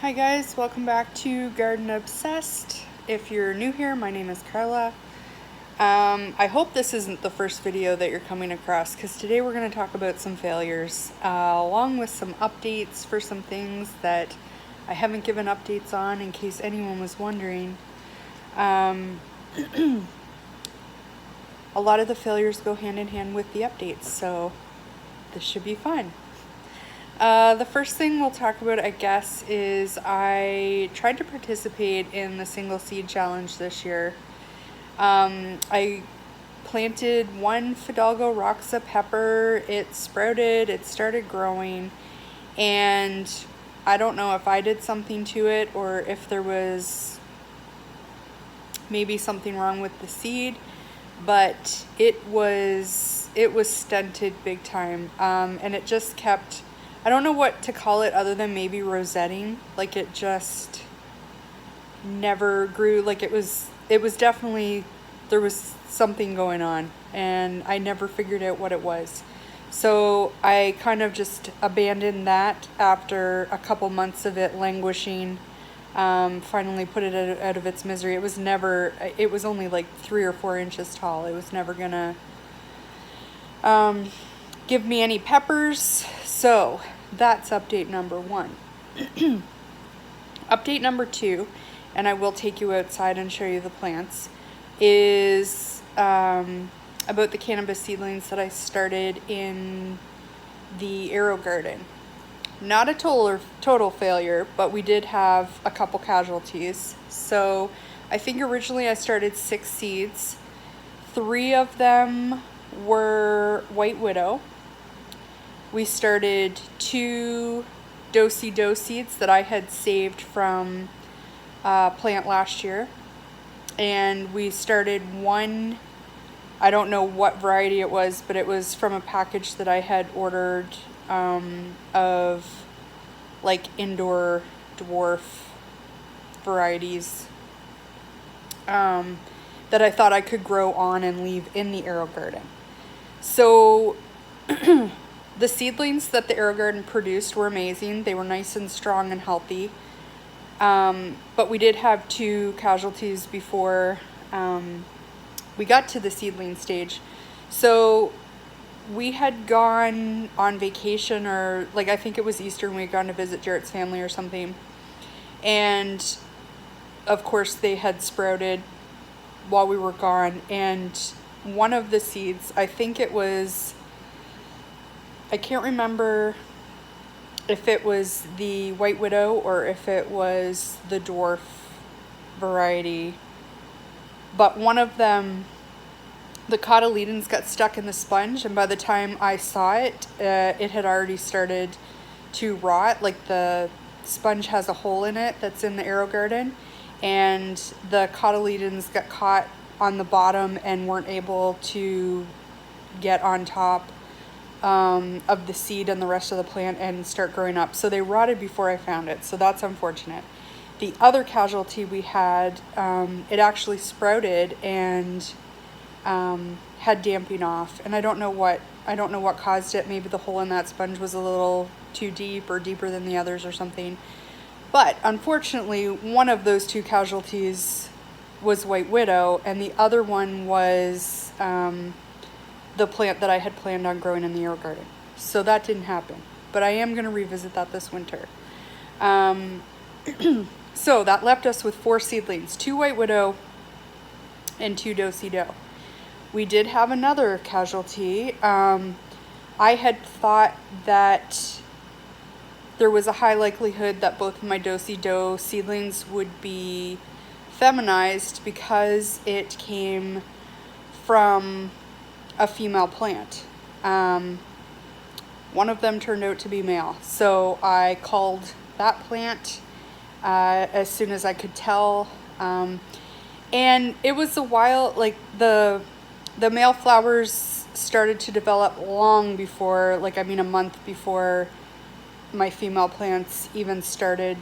Hi guys, welcome back to Garden Obsessed. If you're new here, my name is Carla. I hope this isn't the first video that you're coming across, because today we're going to talk about some failures, along with some updates for some things that I haven't given updates on, in case anyone was wondering. A lot of the failures go hand in hand with the updates, so this should be fun. The first thing we'll talk about, I guess, is I tried to participate in the single seed challenge this year. I planted one Fidalgo Roxa pepper, it sprouted, it started growing, and I don't know if I did something to it or if there was maybe something wrong with the seed, but it was stunted big time, and it just kept, I don't know what to call it other than maybe rosetting. Like, it just never grew. Like, it was definitely, there was something going on, and I never figured out what it was. So I kind of just abandoned that after a couple months of it languishing. Finally put it out of its misery. It was only like 3 or 4 inches tall. It was never gonna give me any peppers. So that's update number 1. Update number 2, and I will take you outside and show you the plants, is about the cannabis seedlings that I started in the Aerogarden. Not a total failure, but we did have a couple casualties. So I think originally I started 6 seeds. 3 of them were White Widow. We started 2 do-si-do seeds that I had saved from plant last year. And we started 1, I don't know what variety it was, but it was from a package that I had ordered of like indoor dwarf varieties that I thought I could grow on and leave in the Aerogarden. So the seedlings that the Aerogarden produced were amazing. They were nice and strong and healthy. But we did have 2 casualties before we got to the seedling stage. So we had gone on vacation, or like, I think it was Easter, and we had gone to visit Jarrett's family or something. And of course they had sprouted while we were gone. And one of the seeds, I think it was, I can't remember if it was the White Widow or if it was the dwarf variety, but one of them, the cotyledons got stuck in the sponge, and by the time I saw it, it had already started to rot. Like, the sponge has a hole in it that's in the Aerogarden, and the cotyledons got caught on the bottom and weren't able to get on top of the seed and the rest of the plant and start growing up. So they rotted before I found it. So that's unfortunate. The other casualty we had, it actually sprouted and had damping off, and I don't know what caused it. Maybe the hole in that sponge was a little too deep or deeper than the others or something. But unfortunately, one of those 2 casualties was White Widow, and the other one was the plant that I had planned on growing in the Aerogarden. So that didn't happen, but I am going to revisit that this winter. So that left us with 4 seedlings, 2 White Widow and 2 do-si-do. We did have another casualty. I had thought that there was a high likelihood that both of my do-si-do seedlings would be feminized because it came from a female plant. One of them turned out to be male, so I called that plant as soon as I could tell, and it was a while, like the male flowers started to develop long before, like, I mean a month before my female plants even started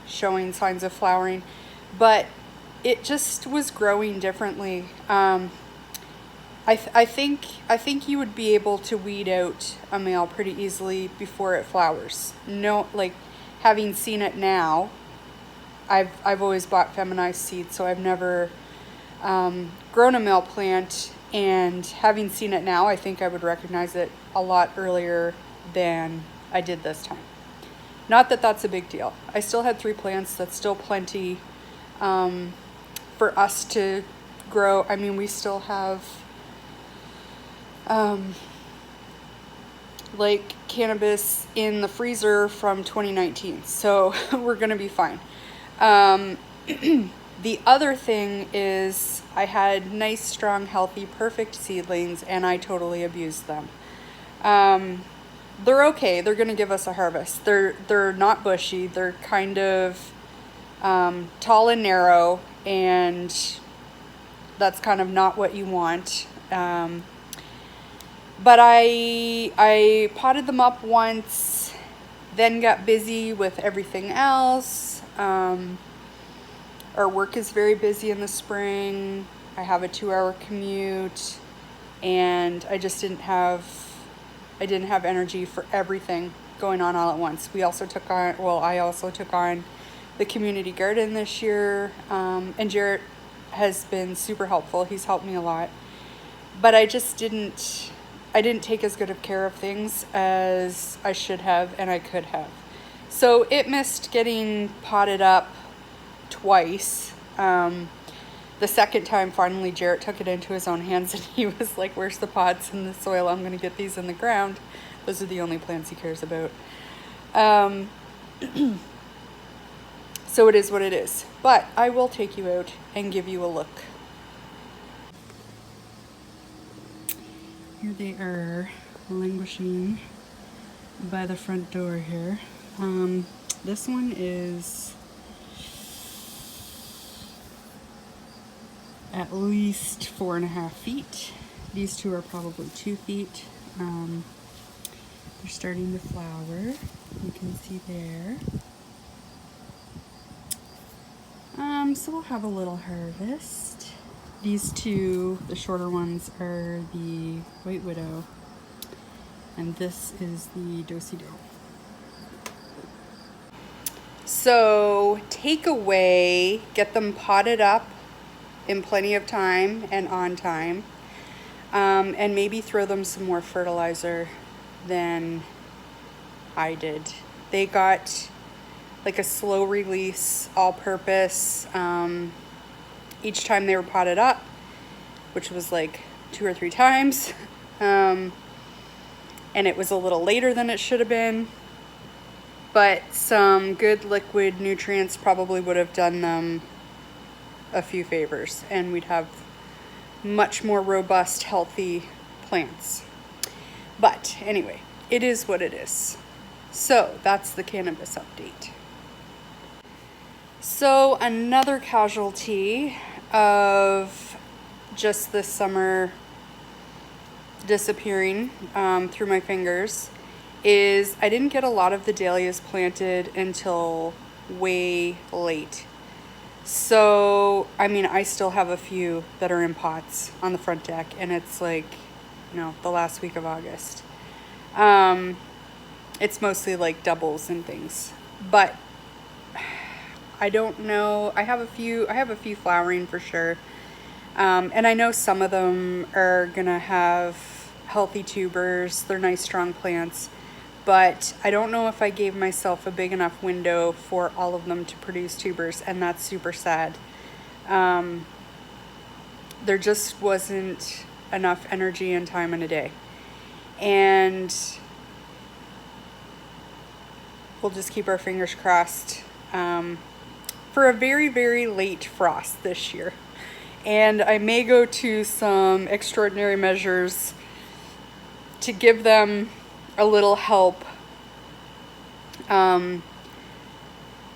showing signs of flowering, but it just was growing differently. I think you would be able to weed out a male pretty easily before it flowers. No, like, having seen it now, I've always bought feminized seeds, so I've never grown a male plant. And having seen it now, I think I would recognize it a lot earlier than I did this time. Not that that's a big deal. I still had 3 plants. That's still plenty for us to grow. I mean, we still have like cannabis in the freezer from 2019, so we're gonna be fine. The other thing is I had nice, strong, healthy, perfect seedlings, and I totally abused them. They're okay. They're gonna give us a harvest. They're not bushy. They're kind of tall and narrow, and that's kind of not what you want. But I potted them up once, then got busy with everything else. Our work is very busy in the spring. I have a 2-hour commute, and I just didn't have energy for everything going on all at once. I also took on the community garden this year, and Jarrett has been super helpful. He's helped me a lot, but I didn't take as good of care of things as I should have and I could have. So it missed getting potted up twice. The second time, finally, Jarrett took it into his own hands, and he was like, where's the pots and the soil? I'm going to get these in the ground. Those are the only plants he cares about. So it is what it is. But I will take you out and give you a look. Here they are, languishing by the front door here. This one is at least 4.5 feet. These 2 are probably 2 feet. They're starting to flower. You can see there. So we'll have a little harvest. These 2, the shorter ones, are the White Widow, and this is the Do-si-do. So takeaway, get them potted up in plenty of time and on time, and maybe throw them some more fertilizer than I did. They got like a slow release all-purpose each time they were potted up, which was like 2 or 3 times, and it was a little later than it should have been, but some good liquid nutrients probably would have done them a few favors, and we'd have much more robust, healthy plants. But anyway, it is what it is. So that's the cannabis update. So another casualty of just this summer disappearing through my fingers is I didn't get a lot of the dahlias planted until way late. So, I mean, I still have a few that are in pots on the front deck, and it's like, the last week of August. It's mostly like doubles and things, but I don't know. I have a few flowering for sure. And I know some of them are gonna have healthy tubers. They're nice, strong plants, but I don't know if I gave myself a big enough window for all of them to produce tubers, and that's super sad. There just wasn't enough energy and time in a day. And we'll just keep our fingers crossed for a very, very late frost this year. And I may go to some extraordinary measures to give them a little help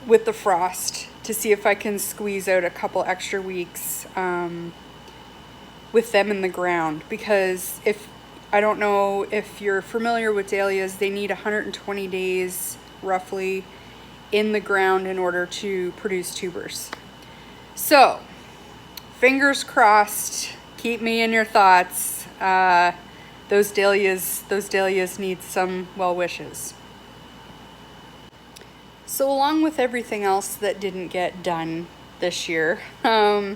with the frost, to see if I can squeeze out a couple extra weeks with them in the ground. Because I don't know if you're familiar with dahlias, they need 120 days roughly in the ground in order to produce tubers. So fingers crossed, keep me in your thoughts. Those dahlias need some well wishes. So along with everything else that didn't get done this year, I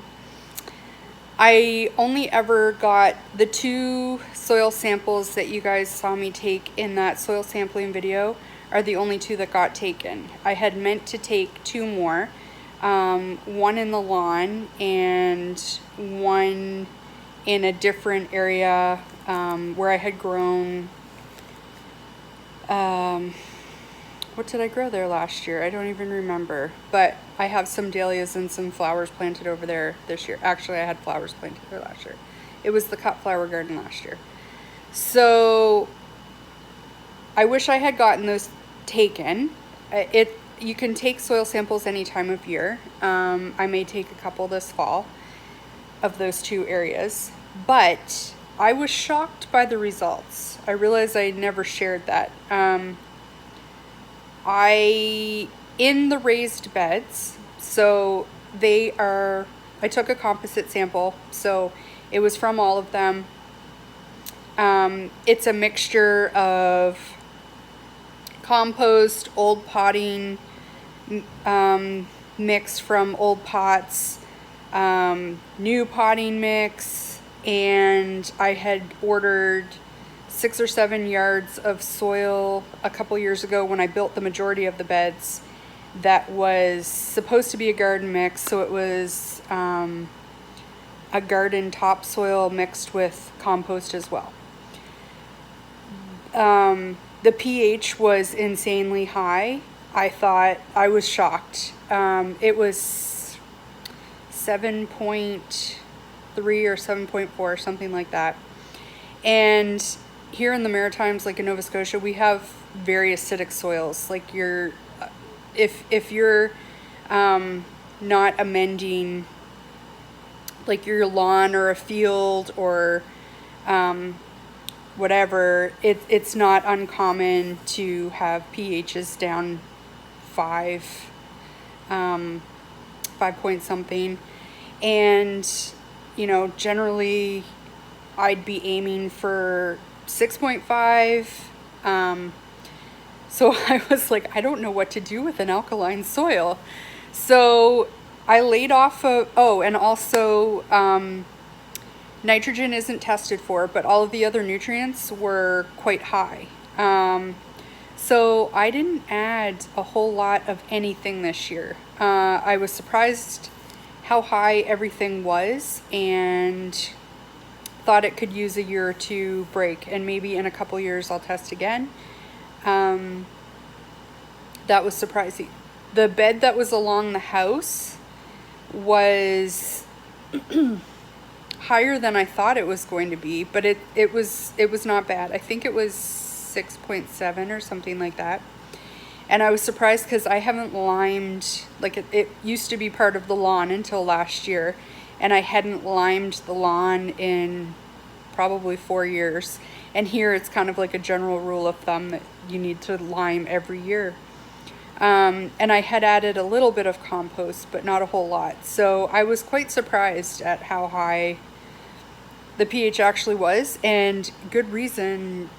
only ever got the 2 soil samples that you guys saw me take in that soil sampling video are the only 2 that got taken. I had meant to take 2 more, one in the lawn and one in a different area where I had grown, what did I grow there last year? I don't even remember, but I have some dahlias and some flowers planted over there this year. Actually, I had flowers planted there last year. It was the cut flower garden last year. So I wish I had gotten those taken. You can take soil samples any time of year. I may take a couple this fall of those 2 areas, but I was shocked by the results. I realized I never shared that. In the raised beds, so I took a composite sample, so it was from all of them. It's a mixture of compost, old potting, mix from old pots, new potting mix, and I had ordered 6 or 7 yards of soil a couple years ago when I built the majority of the beds. That was supposed to be a garden mix, so it was a garden topsoil mixed with compost as well. The pH was insanely high. I was shocked. It was 7.3 or 7.4, something like that. And here in the Maritimes, like in Nova Scotia, we have very acidic soils. Like if you're not amending like your lawn or a field or whatever, it's not uncommon to have pHs down 5 point something. And generally I'd be aiming for 6.5. So I was like, I don't know what to do with an alkaline soil. So I laid off and also nitrogen isn't tested for, but all of the other nutrients were quite high. So I didn't add a whole lot of anything this year. I was surprised how high everything was and thought it could use a year or 2 break, and maybe in a couple years I'll test again. That was surprising. The bed that was along the house was higher than I thought it was going to be, but it was not bad. I think it was 6.7 or something like that. And I was surprised because I haven't limed, like it used to be part of the lawn until last year, and I hadn't limed the lawn in probably 4 years. And here it's kind of like a general rule of thumb that you need to lime every year. And I had added a little bit of compost, but not a whole lot. So I was quite surprised at how high the pH actually was, and good reason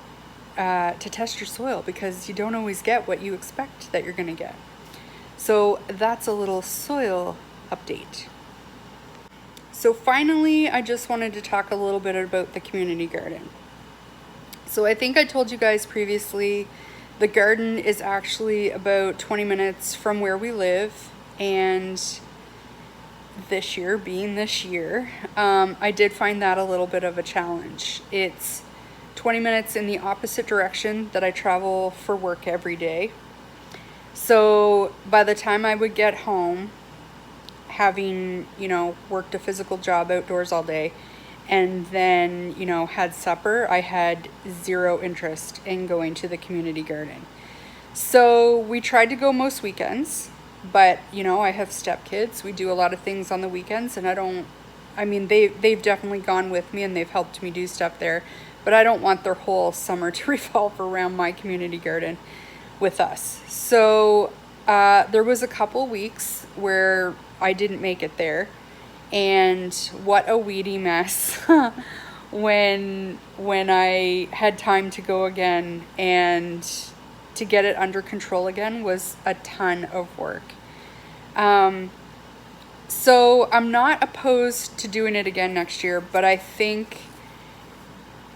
to test your soil, because you don't always get what you expect that you're going to get. So that's a little soil update. So finally, I just wanted to talk a little bit about the community garden. So I think I told you guys previously, the garden is actually about 20 minutes from where we live, and this year, I did find that a little bit of a challenge. It's 20 minutes in the opposite direction that I travel for work every day. So by the time I would get home, having, worked a physical job outdoors all day, and then, had supper, I had zero interest in going to the community garden. So we tried to go most weekends, but, I have stepkids. We do a lot of things on the weekends, and they've definitely gone with me and they've helped me do stuff there, but I don't want their whole summer to revolve around my community garden with us. So there was a couple weeks where I didn't make it there, and what a weedy mess when I had time to go again and to get it under control again was a ton of work. So I'm not opposed to doing it again next year, but I think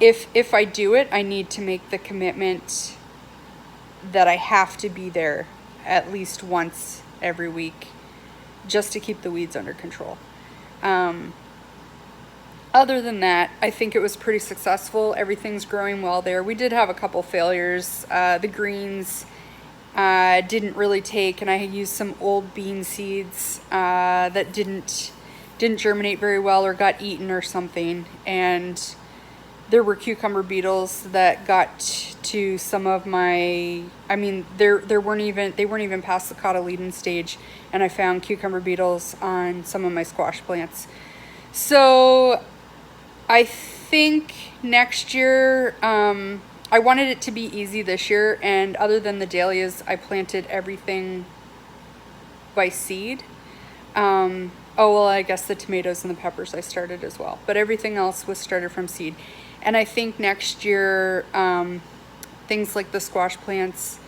if I do it, I need to make the commitment that I have to be there at least once every week just to keep the weeds under control. Other than that, I think it was pretty successful. Everything's growing well there. We did have a couple failures. The greens didn't really take, and I had used some old bean seeds that didn't germinate very well or got eaten or something. And there were cucumber beetles that got to some of my, I mean, they weren't even past the cotyledon stage, and I found cucumber beetles on some of my squash plants. So I think next year, I wanted it to be easy this year, and other than the dahlias, I planted everything by seed. Oh, well, I guess the tomatoes and the peppers I started as well, but everything else was started from seed. And I think next year, things like the squash plants,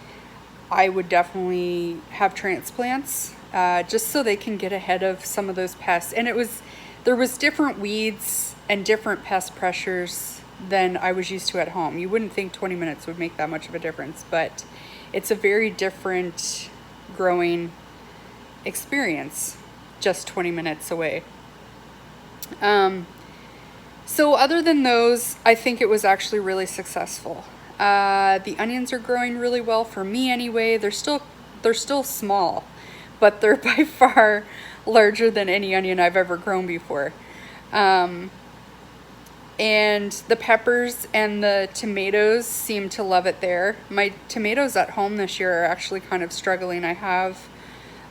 I would definitely have transplants, just so they can get ahead of some of those pests. And there was different weeds and different pest pressures than I was used to at home. You wouldn't think 20 minutes would make that much of a difference, but it's a very different growing experience just 20 minutes away. So other than those, I think it was actually really successful. The onions are growing really well for me anyway. They're still small, but they're by far larger than any onion I've ever grown before. And the peppers and the tomatoes seem to love it there. My tomatoes at home this year are actually kind of struggling. I have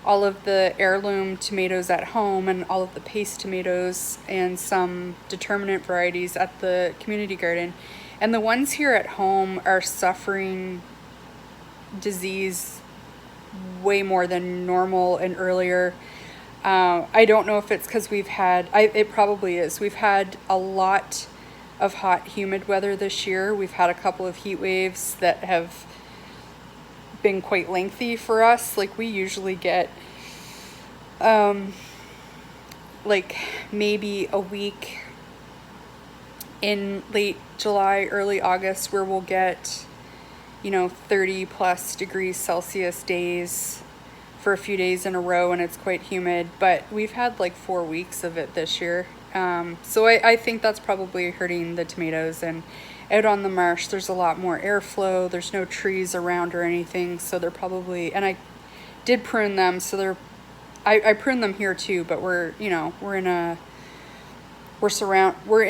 all of the heirloom tomatoes at home and all of the paste tomatoes and some determinate varieties at the community garden. And the ones here at home are suffering disease way more than normal and earlier. I don't know if it's because it probably is. We've had a lot of hot, humid weather this year. We've had a couple of heat waves that have been quite lengthy for us. Like we usually get like maybe a week in late July, early August where we'll get 30 plus degrees Celsius days for a few days in a row, and it's quite humid, but we've had like 4 weeks of it this year. So I think that's probably hurting the tomatoes. And out on the marsh, there's a lot more airflow. There's no trees around or anything, so they're probably, and I did prune them, so I pruned them here too, but we're in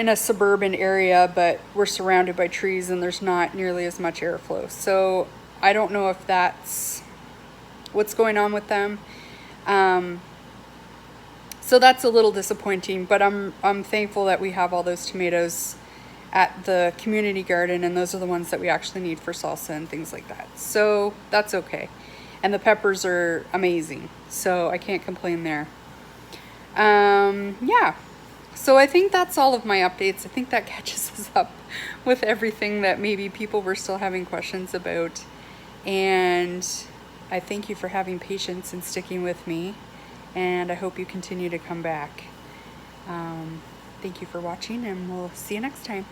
a suburban area, but we're surrounded by trees and there's not nearly as much airflow. So I don't know if that's what's going on with them. So that's a little disappointing, but I'm thankful that we have all those tomatoes at the community garden, and those are the ones that we actually need for salsa and things like that. So that's okay. And the peppers are amazing, so I can't complain there. Yeah. So I think that's all of my updates. I think that catches us up with everything that maybe people were still having questions about. And I thank you for having patience and sticking with me. And I hope you continue to come back. Thank you for watching, and we'll see you next time.